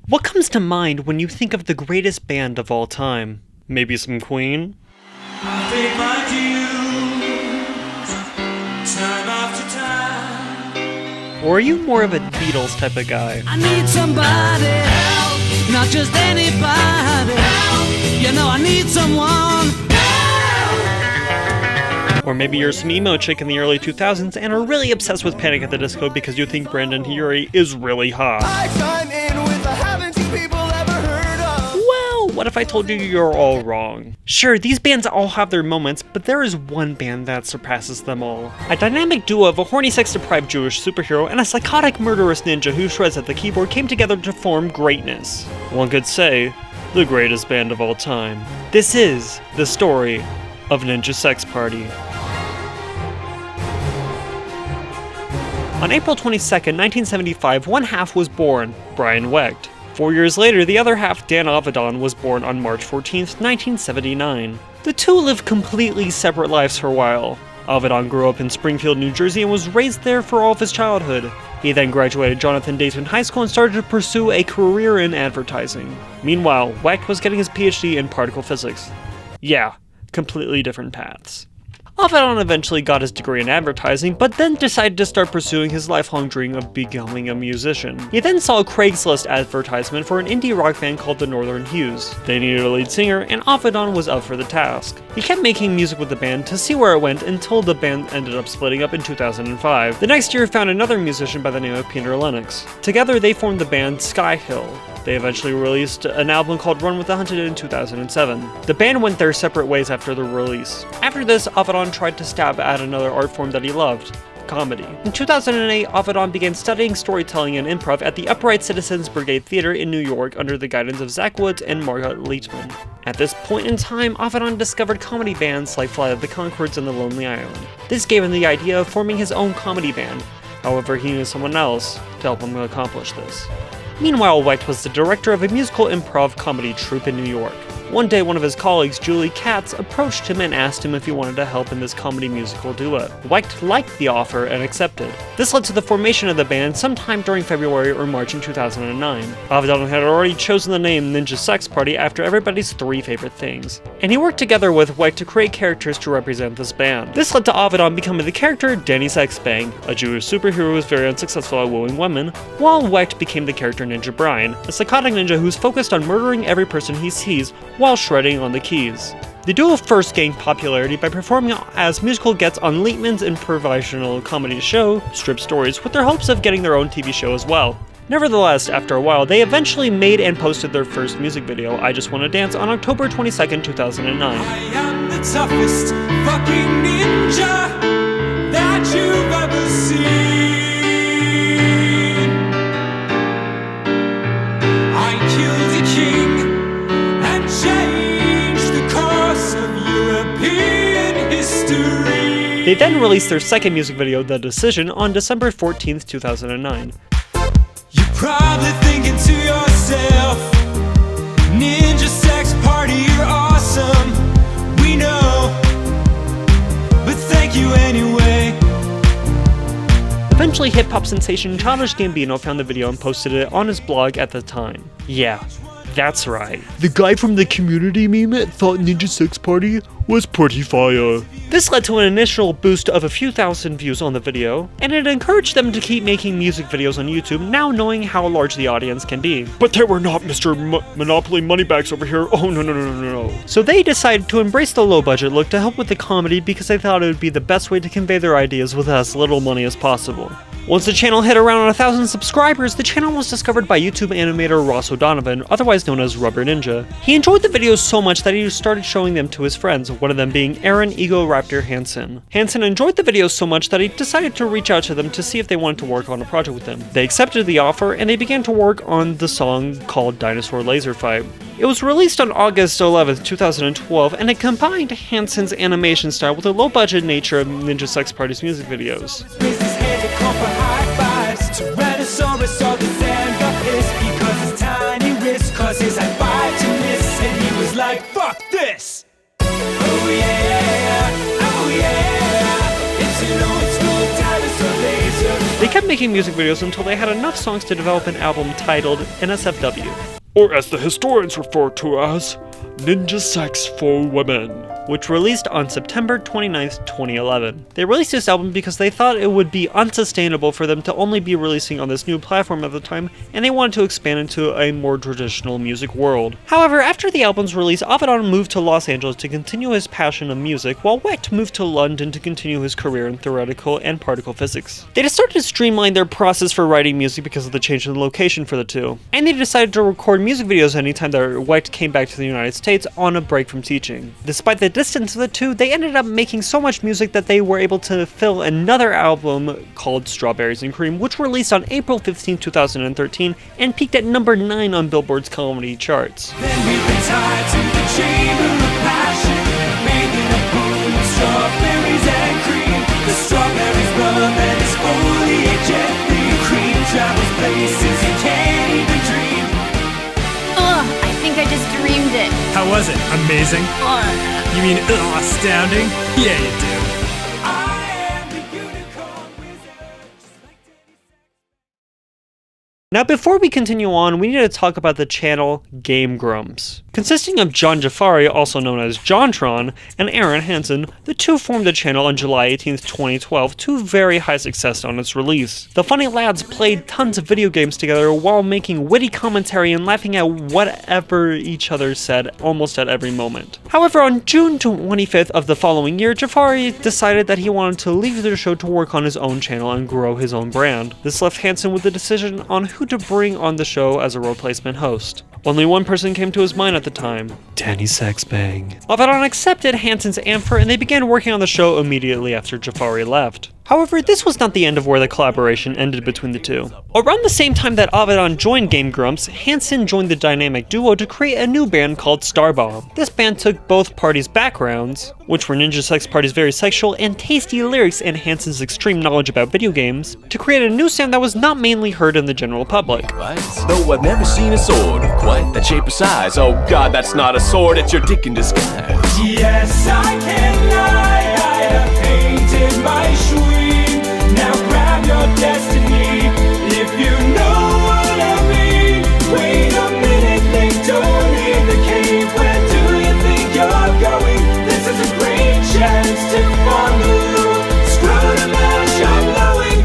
What comes to mind when you think of the greatest band of all time? Maybe some Queen? I take my dues, time after time. Or are you more of a Beatles type of guy? I need somebody help, not just anybody help. You know I need someone help. Or maybe you're some emo chick in the early 2000s and are really obsessed with Panic at the Disco because you think Brandon Urie is really hot. I chime in with a haven't you people ever heard of? Well, what if I told you you're all wrong? Sure, these bands all have their moments, but there is one band that surpasses them all. A dynamic duo of a horny sex-deprived Jewish superhero and a psychotic murderous ninja who shreds at the keyboard came together to form greatness. One could say, the greatest band of all time. This is the story of Ninja Sex Party. On April 22nd, 1975, one half was born, Brian Wecht. 4 years later, the other half, Dan Avidan, was born on March 14th, 1979. The two lived completely separate lives for a while. Avidan grew up in Springfield, New Jersey and was raised there for all of his childhood. He then graduated Jonathan Dayton High School and started to pursue a career in advertising. Meanwhile, Wecht was getting his PhD in particle physics. Yeah, completely different paths. Avidan eventually got his degree in advertising, but then decided to start pursuing his lifelong dream of becoming a musician. He then saw a Craigslist advertisement for an indie rock band called the Northern Hues. They needed a lead singer, and Avidan was up for the task. He kept making music with the band to see where it went until the band ended up splitting up in 2005. The next year found another musician by the name of Peter Lennox. Together they formed the band Sky Hill. They eventually released an album called Run with the Hunted in 2007. The band went their separate ways after the release. After this, Avidan tried to stab at another art form that he loved, comedy. In 2008, Avidan began studying storytelling and improv at the Upright Citizens Brigade Theater in New York under the guidance of Zach Woods and Margot Leitman. At this point in time, Avidan discovered comedy bands like Flight of the Conchords and The Lonely Island. This gave him the idea of forming his own comedy band. However, he needed someone else to help him accomplish this. Meanwhile, Wecht was the director of a musical improv comedy troupe in New York. One day, one of his colleagues, Julie Katz, approached him and asked him if he wanted to help in this comedy musical duet. Wecht liked the offer and accepted. This led to the formation of the band sometime during February or March in 2009. Avidan had already chosen the name Ninja Sex Party after everybody's three favorite things, and he worked together with Wecht to create characters to represent this band. This led to Avidan becoming the character Danny Sexbang, a Jewish superhero who was very unsuccessful at wooing women, while Wecht became the character Ninja Brian, a psychotic ninja who's focused on murdering every person he sees while shredding on the keys. The duo first gained popularity by performing as musical guests on Leitman's improvisational comedy show, Strip Stories, with their hopes of getting their own TV show as well. Nevertheless, after a while, they eventually made and posted their first music video, I Just Wanna Dance, on October 22nd, 2009. I am the toughest fucking ninja that you've ever seen. I killed a king and changed the course of European history. They then released their second music video, The Decision, on December 14th, 2009. You're probably thinking to yourself, Ninja Sex Party, you're awesome. We know, but thank you anyway. Eventually, hip-hop sensation Childish Gambino found the video and posted it on his blog at the time. Yeah, that's right. The guy from the Community meme thought Ninja Sex Party was pretty fire. This led to an initial boost of a few thousand views on the video, and it encouraged them to keep making music videos on YouTube, now knowing how large the audience can be. But they were not Mr. Monopoly Moneybags over here. Oh no. So they decided to embrace the low-budget look to help with the comedy because they thought it would be the best way to convey their ideas with as little money as possible. Once the channel hit around 1,000 subscribers, the channel was discovered by YouTube animator Ross O'Donovan, otherwise known as Rubber Ninja. He enjoyed the videos so much that he started showing them to his friends, one of them being Aaron Ego Raptor Hansen. Hansen enjoyed the videos so much that he decided to reach out to them to see if they wanted to work on a project with him. They accepted the offer, and they began to work on the song called Dinosaur Laser Fight. It was released on August 11th, 2012, and it combined Hansen's animation style with the low-budget nature of Ninja Sex Party's music videos. Tyrannosaurus saw the sand got pissed because his tiny wrist caused his high five to miss, and he was like, fuck this! Oh yeah, it's an old school dinosaur laser. They kept began making music videos until they had enough songs to develop an album titled NSFW, or as the historians refer to as Ninja Sex for Women, which released on September 29th, 2011. They released this album because they thought it would be unsustainable for them to only be releasing on this new platform at the time, and they wanted to expand into a more traditional music world. However, after the album's release, Avedon moved to Los Angeles to continue his passion of music, while Wecht moved to London to continue his career in theoretical and particle physics. They decided to streamline their process for writing music because of the change in location for the two, and they decided to record music videos anytime that Wecht came back to the United States on a break from teaching. Despite the distance of the two, they ended up making so much music that they were able to fill another album called Strawberries and Cream, which released on April 15, 2013, and peaked at number 9 on Billboard's comedy charts. Then we retired to the chamber of passion, making a pool of strawberries and cream. The strawberries rub and exfoliate gently. Cream travels places you can't even dream. Ugh, I think I just dreamed it. How was it? Amazing? You mean astounding? Yeah, you do. I am the unicorn wizard. Now before we continue on, we need to talk about the channel Game Grumps. Consisting of John Jafari, also known as JonTron, and Aaron Hansen, the two formed the channel on July 18th, 2012 to very high success on its release. The funny lads played tons of video games together while making witty commentary and laughing at whatever each other said almost at every moment. However, on June 25th of the following year, Jafari decided that he wanted to leave the show to work on his own channel and grow his own brand. This left Hansen with the decision on who to bring on the show as a replacement host. Only one person came to his mind at the time: Danny Sexbang. Avedon accepted Hansen's offer and they began working on the show immediately after Jafari left. However, this was not the end of where the collaboration ended between the two. Around the same time that Avedon joined Game Grumps, Hansen joined the dynamic duo to create a new band called Starbomb. This band took both parties' backgrounds, which were Ninja Sex Party's very sexual and tasty lyrics and Hansen's extreme knowledge about video games, to create a new sound that was not mainly heard in the general public. Though I've never seen a sword of quite that shape or size. Oh god, that's not a sword, it's your dick in disguise. Yes, I can lie. I have painted my shwee. Now grab your destiny, if you know what I mean. Wait a minute, they don't leave the cave. Where do you think you're going? This is a great chance to follow. Screw the mash, I'm blowing.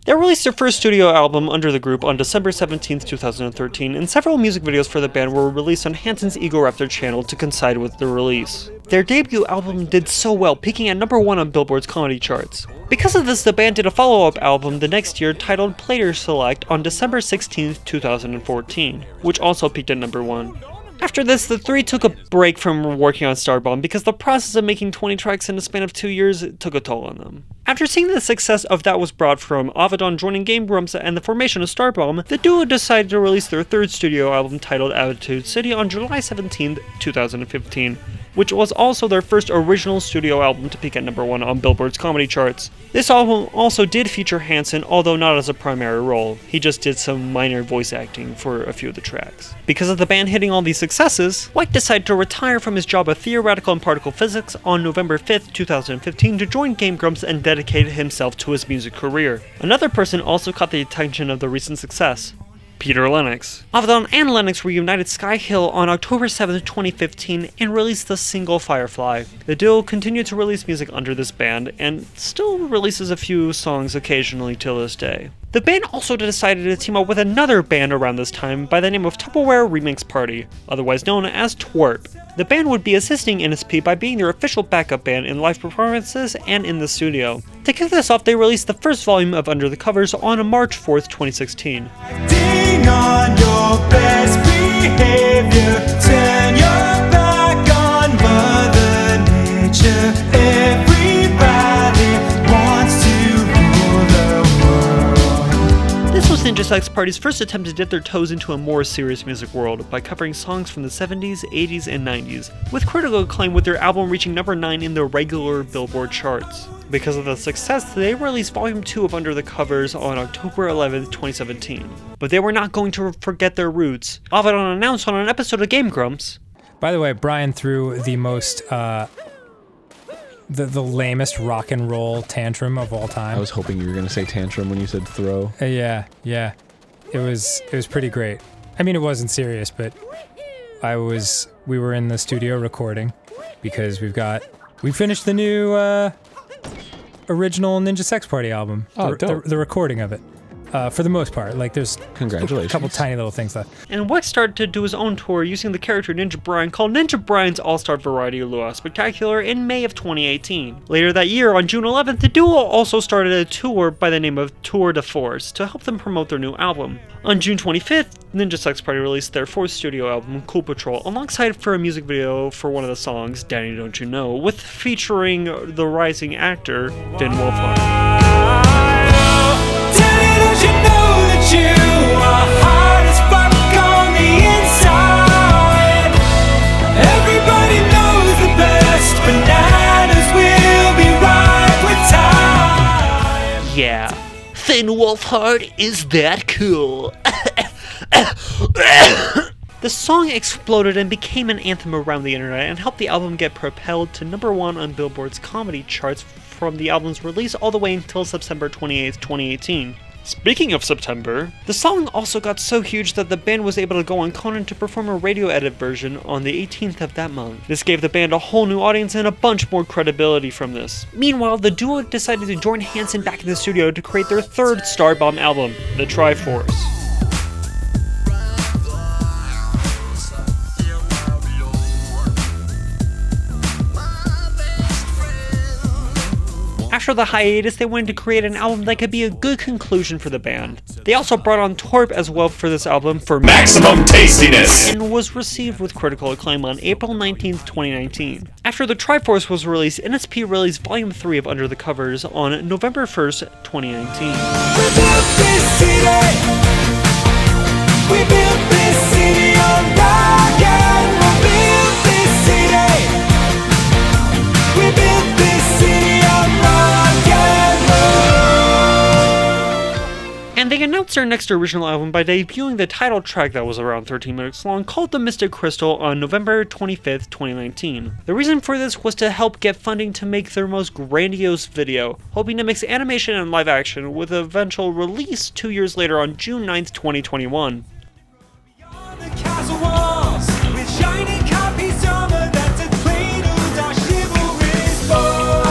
They released their first studio album under the group on December 17th, 2013, and several music videos for the band were released on Hansen's Egoraptor channel to coincide with the release. Their debut album did so well, peaking at number 1 on Billboard's comedy charts. Because of this, the band did a follow-up album the next year titled Player Select on December 16th, 2014, which also peaked at number 1. After this, the three took a break from working on Starbomb because the process of making 20 tracks in the span of 2 years took a toll on them. After seeing the success of that was brought from Avedon joining Game Grumps and the formation of Starbomb, the duo decided to release their third studio album titled Attitude City on July 17, 2015, which was also their first original studio album to peak at number 1 on Billboard's comedy charts. This album also did feature Hansen, although not as a primary role. He just did some minor voice acting for a few of the tracks. Because of the band hitting all these successes, Wecht decided to retire from his job of theoretical and particle physics on November 5th, 2015 to join Game Grumps and dedicate himself to his music career. Another person also caught the attention of the recent success: Peter Lennox. Avedon and Lennox reunited Sky Hill on October 7, 2015 and released the single Firefly. The duo continued to release music under this band and still releases a few songs occasionally till this day. The band also decided to team up with another band around this time by the name of Tupperware Remix Party, otherwise known as TWERP. The band would be assisting NSP by being their official backup band in live performances and in the studio. To kick this off, they released the first volume of Under the Covers on March 4th, 2016. Acting on your best behavior, turn your back on Mother Nature. Everybody wants to rule the world. This was Ninja Sex Party's first attempt to dip their toes into a more serious music world by covering songs from the 70s, 80s, and 90s, with critical acclaim with their album reaching number 9 in the regular Billboard charts. Because of the success, they released Volume 2 of Under the Covers on October 11, 2017. But they were not going to forget their roots. Avedon announced on an episode of Game Grumps, By the way, Brian threw the most the lamest rock and roll tantrum of all time. I was hoping you were gonna say tantrum when you said throw. Yeah. It was pretty great. I mean, it wasn't serious, but we were in the studio recording because we finished the new original Ninja Sex Party album. Oh, dope. The recording of it. For the most part, like there's Congratulations. a couple tiny little things left. And Wecht started to do his own tour using the character Ninja Brian called Ninja Brian's All-Star Variety Luau Spectacular in May of 2018. Later that year, on June 11th, the duo also started a tour by the name of Tour de Force to help them promote their new album. On June 25th, Ninja Sex Party released their fourth studio album, Cool Patrol, alongside for a music video for one of the songs, Danny Don't You Know, with featuring the rising actor, Finn Wolfhard. Don't you know that you are hard as fuck on the inside? Everybody knows the best bananas will be ripe with time. Yeah, Finn Wolfhard is that cool. The song exploded and became an anthem around the internet and helped the album get propelled to #1 on Billboard's comedy charts from the album's release all the way until September 28th, 2018. Speaking of September, the song also got so huge that the band was able to go on Conan to perform a radio edit version on the 18th of that month. This gave the band a whole new audience and a bunch more credibility from this. Meanwhile, the duo decided to join Hanson back in the studio to create their third Starbomb album, The Triforce. After the hiatus, they wanted to create an album that could be a good conclusion for the band. They also brought on Torp as well for this album for Maximum Tastiness, and was received with critical acclaim on April 19th, 2019. After The Triforce was released, NSP released Volume 3 of Under the Covers on November 1st, 2019. We built this city. We built this city on rock and roll. Built this city. We built this city on rock and roll. And they announced their next original album by debuting the title track that was around 13 minutes long called The Mystic Crystal on November 25th, 2019. The reason for this was to help get funding to make their most grandiose video, hoping to mix animation and live action with an eventual release 2 years later on June 9th, 2021. Beyond the castle walls, with shiny copies armor that's a cradle our chivalry's born.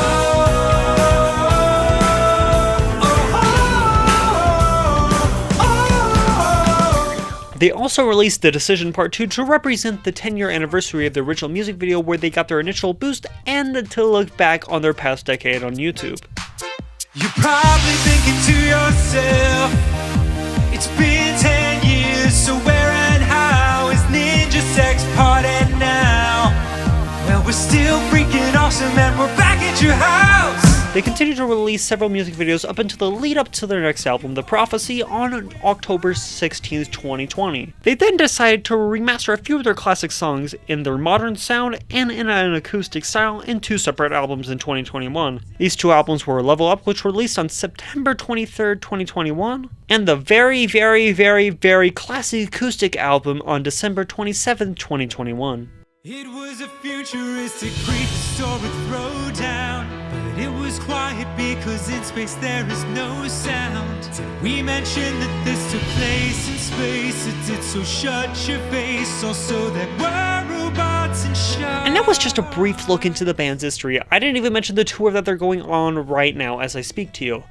They also released The Decision Part 2 to represent the 10-year anniversary of the original music video where they got their initial boost and to look back on their past decade on YouTube. You're probably thinking to yourself, it's been 10 years, so where and how is Ninja Sex Party now? Well, we're still freaking awesome and we're back at your house. They continued to release several music videos up until the lead up to their next album, The Prophecy, on October 16th, 2020. They then decided to remaster a few of their classic songs in their modern sound and in an acoustic style in 2 separate albums in 2021. These 2 albums were Level Up, which were released on September 23rd, 2021, and the very, very, very, very classic acoustic album on December 27th, 2021. It was a futuristic prehistoric throwdown, but it was quiet because in space there is no sound. Did we mention that this took place in space? It did, so shut your face. Also there were robots and sharks. And that was just a brief look into the band's history. I didn't even mention the tour that they're going on right now as I speak to you.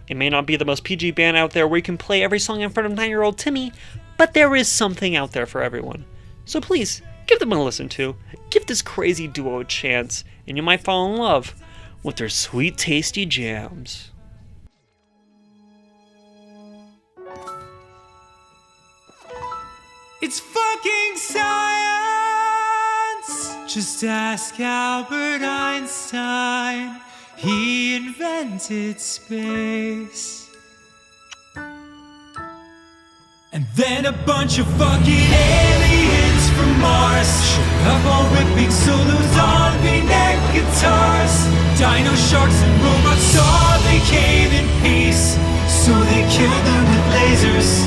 It may not be the most PG band out there where you can play every song in front of 9-year-old Timmy, but there is something out there for everyone. So please, give them a listen to, give this crazy duo a chance, and you might fall in love with their sweet, tasty jams. It's fucking science! Just ask Albert Einstein. He invented space. And then a bunch of fucking aliens from Mars showed up all ripping solos on V-neck guitars. Dino sharks and robots saw they came in peace, so they killed them with lasers.